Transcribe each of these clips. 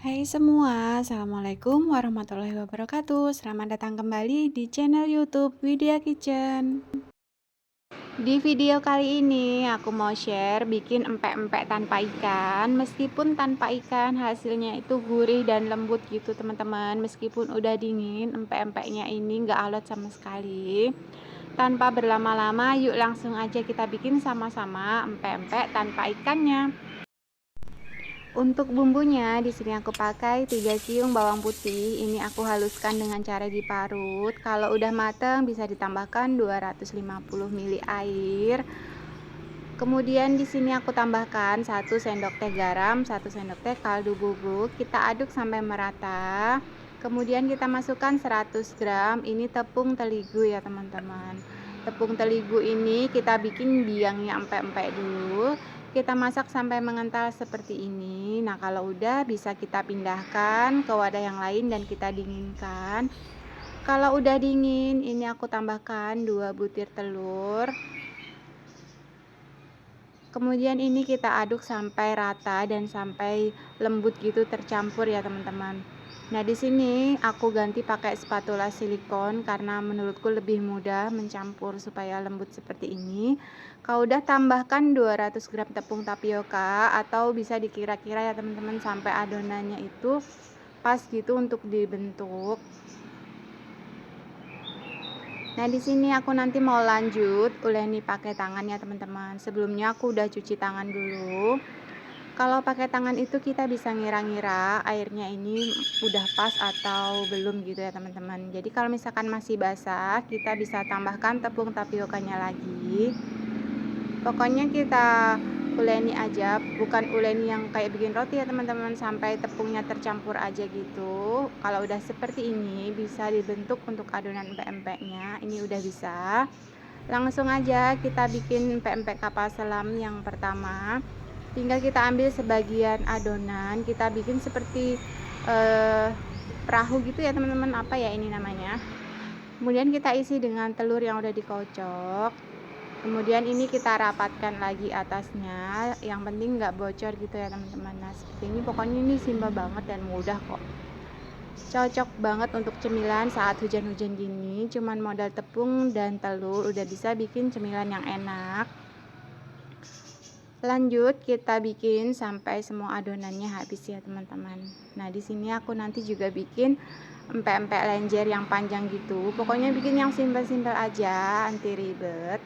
Hai semua, Assalamualaikum warahmatullahi wabarakatuh. Selamat datang kembali di channel YouTube Widya Kitchen. Di video kali ini aku mau share bikin empek-empek tanpa ikan. Meskipun tanpa ikan hasilnya itu gurih dan lembut gitu teman-teman. Meskipun udah dingin, empek-empeknya ini nggak alot sama sekali. Tanpa berlama-lama, yuk langsung aja kita bikin sama-sama empek-empek tanpa ikannya. Untuk bumbunya di sini aku pakai 3 siung bawang putih. Ini aku haluskan dengan cara diparut. Kalau udah mateng bisa ditambahkan 250 ml air. Kemudian di sini aku tambahkan 1 sendok teh garam, 1 sendok teh kaldu bubuk. Kita aduk sampai merata. Kemudian kita masukkan 100 gram ini tepung terigu ya teman-teman. Tepung terigu ini kita bikin biangnya empek-empek dulu. Kita masak sampai mengental seperti ini. Nah, kalau udah bisa kita pindahkan ke wadah yang lain dan kita dinginkan. Kalau udah dingin, ini aku tambahkan 2 butir telur. Kemudian ini kita aduk sampai rata dan sampai lembut gitu tercampur ya teman-teman. Nah, di sini aku ganti pakai spatula silikon karena menurutku lebih mudah mencampur supaya lembut seperti ini. Kalau udah tambahkan 200 gram tepung tapioka atau bisa dikira-kira ya teman-teman sampai adonannya itu pas gitu untuk dibentuk. Nah, di sini aku nanti mau lanjut uleni pakai tangan ya teman-teman. Sebelumnya aku udah cuci tangan dulu. Kalau pakai tangan itu kita bisa ngira-ngira airnya ini udah pas atau belum gitu ya teman-teman. Jadi kalau misalkan masih basah, kita bisa tambahkan tepung tapiokanya lagi. Pokoknya kita uleni aja, bukan uleni yang kayak bikin roti ya teman-teman, sampai tepungnya tercampur aja gitu. Kalau udah seperti ini bisa dibentuk untuk adonan empek-empeknya. Ini udah bisa. Langsung aja kita bikin empek-empek kapal selam yang pertama. Tinggal kita ambil sebagian adonan, kita bikin seperti perahu gitu ya teman-teman, apa ya ini namanya. Kemudian kita isi dengan telur yang udah dikocok. Kemudian ini kita rapatkan lagi atasnya, yang penting nggak bocor gitu ya teman-teman. Nah, seperti ini, pokoknya ini simpel banget dan mudah kok. Cocok banget untuk cemilan saat hujan-hujan gini, cuman modal tepung dan telur udah bisa bikin cemilan yang enak. Lanjut kita bikin sampai semua adonannya habis ya teman-teman. Nah, di sini aku nanti juga bikin empek-empek lenjer yang panjang gitu. Pokoknya bikin yang simpel-simpel aja, anti ribet.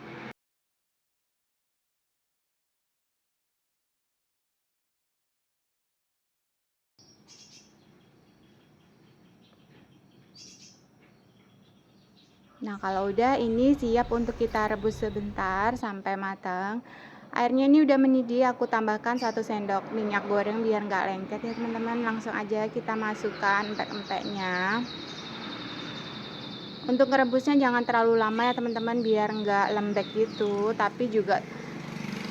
Nah, kalau udah ini siap untuk kita rebus sebentar sampai matang. Airnya ini udah mendidih, aku tambahkan 1 sendok minyak goreng biar nggak lengket ya teman-teman. Langsung aja kita masukkan empek-empeknya. Untuk ngerebusnya jangan terlalu lama ya teman-teman biar nggak lembek gitu, tapi juga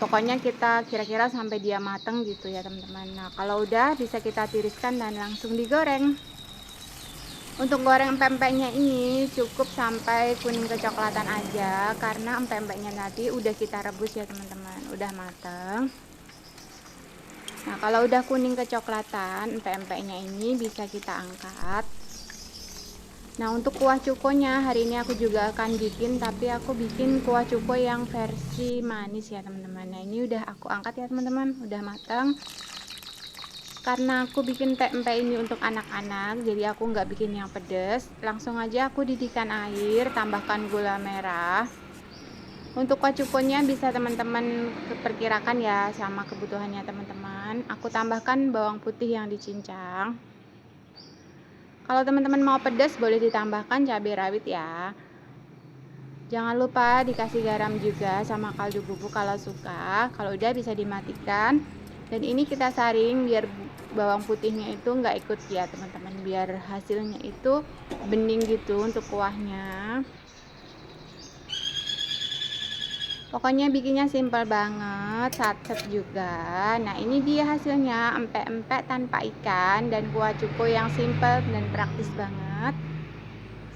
pokoknya kita kira-kira sampai dia mateng gitu ya teman-teman. Nah, kalau udah bisa kita tiriskan dan langsung digoreng. Untuk goreng empek-empeknya ini cukup sampai kuning kecoklatan aja karena empek-empeknya nanti udah kita rebus ya teman-teman, udah mateng. Nah, kalau udah kuning kecoklatan empek-empeknya ini bisa kita angkat. Nah, untuk kuah cukonya hari ini aku juga akan bikin, tapi aku bikin kuah cuko yang versi manis ya teman-teman. Nah, ini udah aku angkat ya teman-teman, udah matang. Karena aku bikin tempe ini untuk anak-anak, jadi aku nggak bikin yang pedas. Langsung aja aku didihkan air, tambahkan gula merah. Untuk kuah bisa teman-teman perkirakan ya sama kebutuhannya teman-teman. Aku tambahkan bawang putih yang dicincang. Kalau teman-teman mau pedas boleh ditambahkan cabai rawit ya. Jangan lupa dikasih garam juga sama kaldu bubuk kalau suka. Kalau udah bisa dimatikan. Dan ini kita saring biar bawang putihnya itu nggak ikut ya teman-teman, biar hasilnya itu bening gitu untuk kuahnya. Pokoknya bikinnya simpel banget, satset juga. Nah, ini dia hasilnya empek-empek tanpa ikan dan kuah cuko yang simpel dan praktis banget.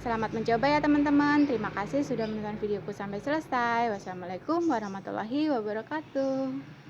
Selamat mencoba ya teman-teman. Terima kasih sudah menonton videoku sampai selesai. Wassalamualaikum warahmatullahi wabarakatuh.